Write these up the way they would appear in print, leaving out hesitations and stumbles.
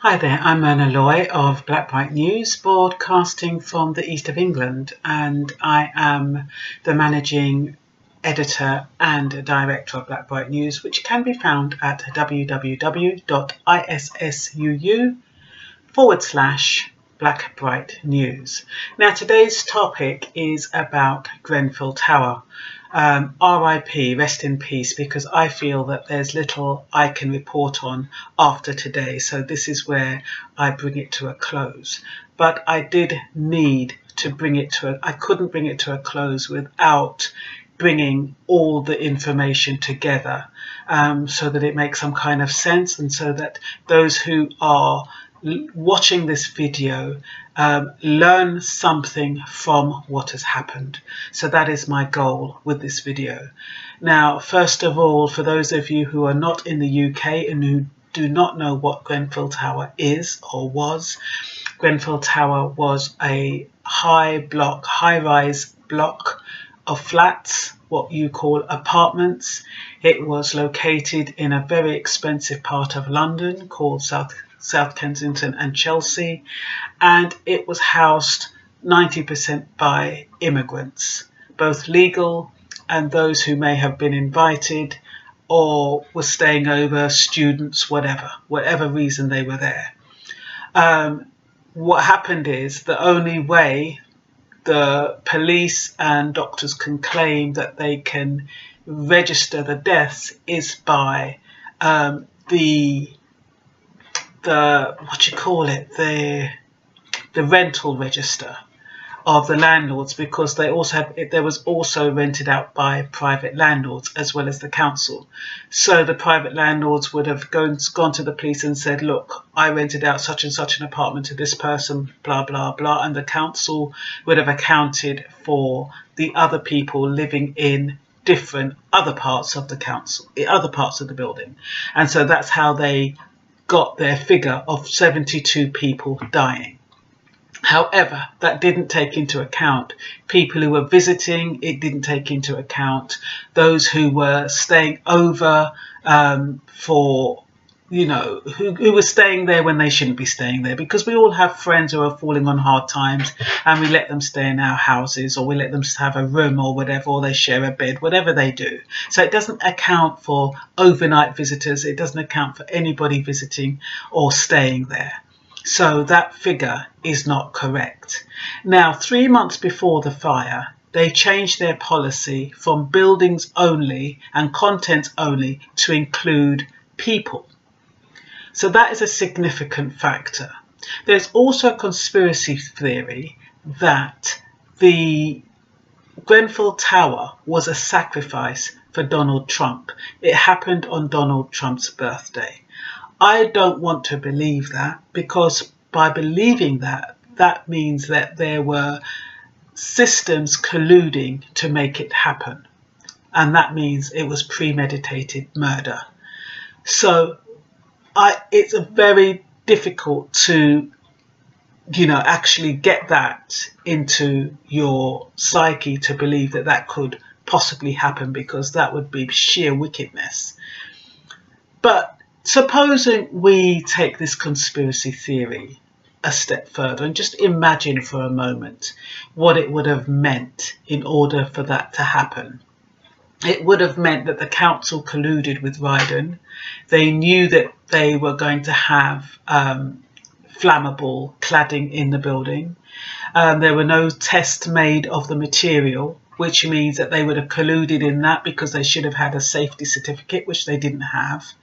Hi there, I'm Myrna Loy of Blackbright News, broadcasting from the east of England, and I am the managing editor and director of Blackbright News, which can be found at www.issu.Blackbright News. Now, today's topic is about Grenfell Tower. RIP, rest in peace, because I feel that there's little I can report on after today, so this is where I bring it to a close. But I did need to bring it to I couldn't bring it to a close without bringing all the information together, so that it makes some kind of sense, and so that those who are watching this video learn something from what has happened. So that is my goal with this video. Now, first of all, for those of you who are not in the UK and who do not know what Grenfell Tower is or was, Grenfell Tower was a high-rise block of flats, what you call apartments. It was located in a very expensive part of London called South Kensington and Chelsea, and it was housed 90% by immigrants, both legal and those who may have been invited or were staying over, students, whatever reason they were there. What happened is the only way the police and doctors can claim that they can register the deaths is by the rental register of the landlords, because they also there was also rented out by private landlords as well as the council. So the private landlords would have gone to the police and said, look, I rented out such and such an apartment to this person, blah blah blah, and the council would have accounted for the other people living in different other parts of the council, other parts of the building. And so that's how they got their figure of 72 people dying. However, that didn't take into account people who were visiting. It didn't take into account those who were staying over who were staying there when they shouldn't be staying there, because we all have friends who are falling on hard times and we let them stay in our houses, or we let them have a room or whatever, or they share a bed, whatever they do. So it doesn't account for overnight visitors. It doesn't account for anybody visiting or staying there. So that figure is not correct. Now, 3 months before the fire, they changed their policy from buildings only and contents only to include people. So that is a significant factor. There's also a conspiracy theory that the Grenfell Tower was a sacrifice for Donald Trump. It happened on Donald Trump's birthday. I don't want to believe that, because by believing that, that means that there were systems colluding to make it happen. And that means it was premeditated murder. So it's very difficult to, actually get that into your psyche to believe that that could possibly happen, because that would be sheer wickedness. But supposing we take this conspiracy theory a step further and just imagine for a moment what it would have meant in order for that to happen. It would have meant that the council colluded with Ryden. They knew that they were going to have flammable cladding in the building. There were no tests made of the material, which means that they would have colluded in that, because they should have had a safety certificate, which they didn't have.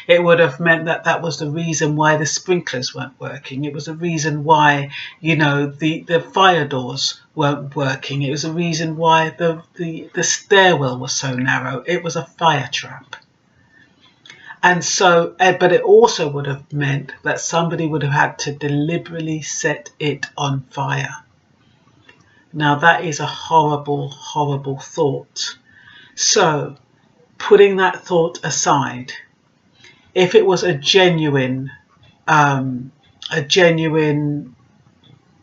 It would have meant that that was the reason why the sprinklers weren't working. It was the reason why, the fire doors weren't working. It was the reason why the stairwell was so narrow. It was a fire trap. And so, but it also would have meant that somebody would have had to deliberately set it on fire. Now, that is a horrible, horrible thought. So, putting that thought aside, if it was a genuine,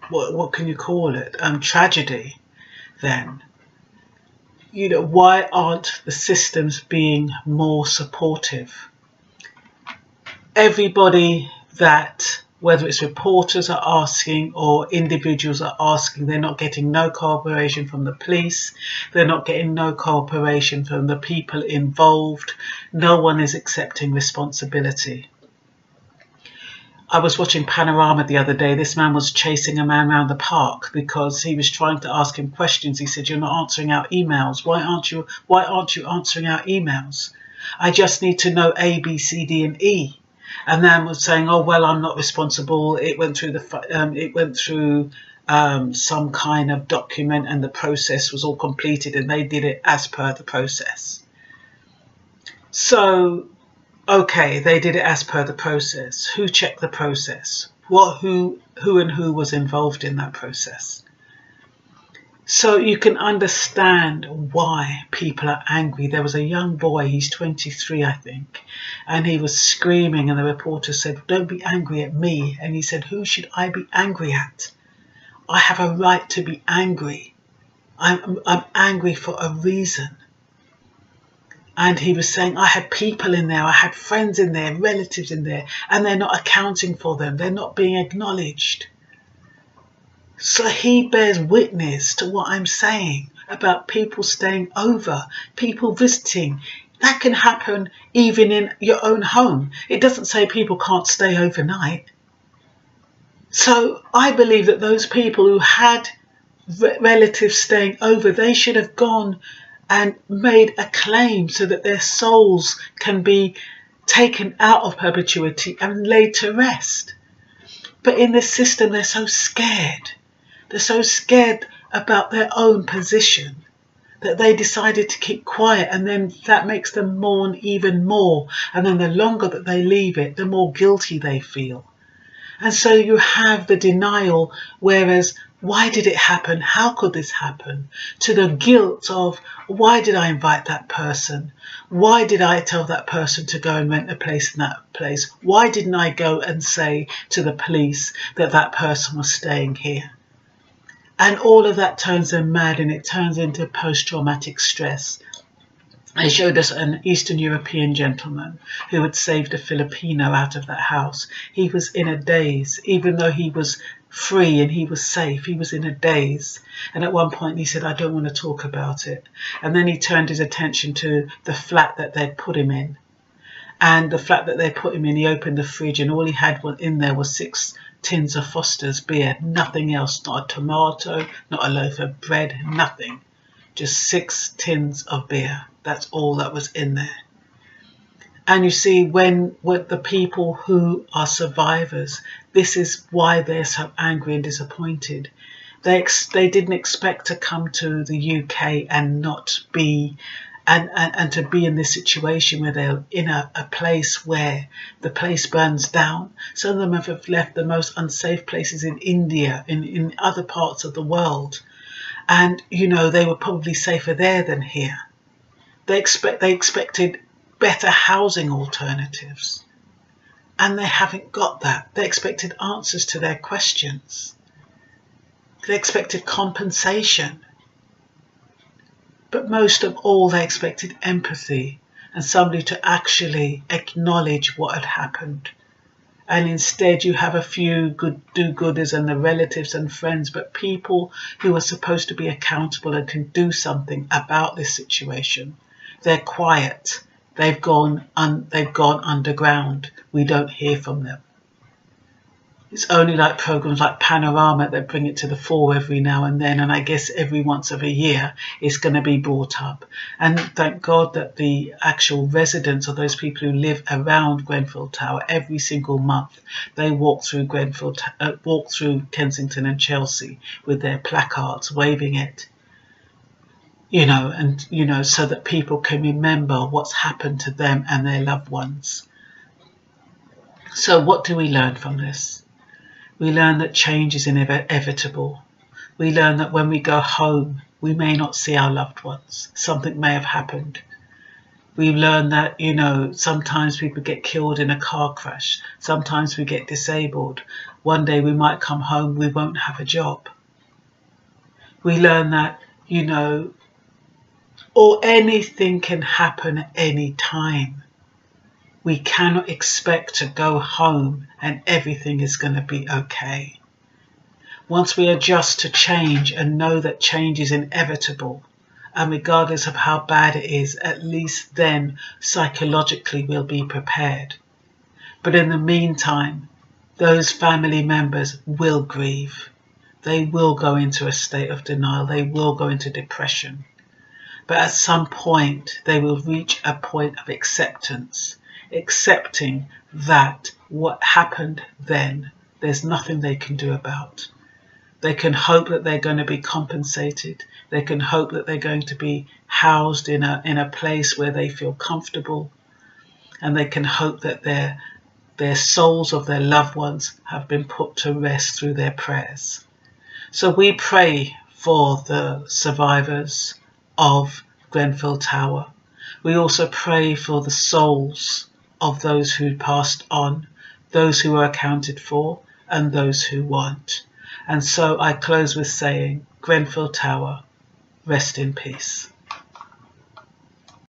what can you call it? Tragedy, then, why aren't the systems being more supportive? Everybody that whether it's reporters are asking or individuals are asking, they're not getting no cooperation from the police. They're not getting no cooperation from the people involved. No one is accepting responsibility. I was watching Panorama the other day. This man was chasing a man around the park because he was trying to ask him questions. He said, "You're not answering our emails. Why aren't you answering our emails? I just need to know A, B, C, D, and E." And man was saying, "Oh well, I'm not responsible. It went through some kind of document, and the process was all completed, and they did it as per the process." So, okay, they did it as per the process. Who checked the process? Who was involved in that process? So you can understand why people are angry. There was a young boy, he's 23, I think, and he was screaming, and the reporter said, "Don't be angry at me." And he said, "Who should I be angry at? I have a right to be angry. I'm angry for a reason." And he was saying, "I had people in there, I had friends in there, relatives in there, and they're not accounting for them. They're not being acknowledged." So he bears witness to what I'm saying about people staying over, people visiting. That can happen even in your own home. It doesn't say people can't stay overnight. So I believe that those people who had relatives staying over, they should have gone and made a claim so that their souls can be taken out of perpetuity and laid to rest. But in this system, they're so scared. They're so scared about their own position that they decided to keep quiet, and then that makes them mourn even more. And then the longer that they leave it, the more guilty they feel. And so you have the denial, whereas why did it happen? How could this happen? To the guilt of, why did I invite that person? Why did I tell that person to go and rent a place in that place? Why didn't I go and say to the police that that person was staying here? And all of that turns them mad, and it turns into post-traumatic stress. They showed us an Eastern European gentleman who had saved a Filipino out of that house. He was in a daze, even though he was free and he was safe. He was in a daze. And at one point he said, "I don't want to talk about it." And then he turned his attention to the flat that they'd put him in. And the flat that they put him in, he opened the fridge, and all he had in there was 6 tins of Foster's beer, nothing else, not a tomato, not a loaf of bread, nothing. Just 6 tins of beer. That's all that was in there. And you see, with the people who are survivors, this is why they're so angry and disappointed. They didn't expect to come to the UK and not be, and to be in this situation where they're in a place where the place burns down. Some of them have left the most unsafe places in India, in other parts of the world. And, you know, they were probably safer there than here. They expected better housing alternatives, and they haven't got that. They expected answers to their questions. They expected compensation. But most of all, they expected empathy and somebody to actually acknowledge what had happened. And instead you have a few do-gooders and the relatives and friends, but people who are supposed to be accountable and can do something about this situation, they're quiet. They've gone underground. We don't hear from them. It's only like programs like Panorama that bring it to the fore every now and then, and I guess every once of a year it's going to be brought up. And thank God that the actual residents, or those people who live around Grenfell Tower, every single month they walk through Kensington and Chelsea with their placards waving it. So that people can remember what's happened to them and their loved ones. So what do we learn from this? We learn that change is inevitable. We learn that when we go home, we may not see our loved ones. Something may have happened. We learn that, sometimes people get killed in a car crash. Sometimes we get disabled. One day we might come home, we won't have a job. We learn that, or anything can happen at any time. We cannot expect to go home and everything is going to be okay. Once we adjust to change and know that change is inevitable, and regardless of how bad it is, at least then psychologically we'll be prepared. But in the meantime, those family members will grieve. They will go into a state of denial. They will go into depression. But at some point, they will reach a point of acceptance, accepting that what happened then, there's nothing they can do about. They can hope that they're going to be compensated. They can hope that they're going to be housed in a place where they feel comfortable. And they can hope that their souls of their loved ones have been put to rest through their prayers. So we pray for the survivors of Grenfell Tower. We also pray for the souls of those who passed on, those who were accounted for, and those who weren't. And so I close with saying, Grenfell Tower, rest in peace.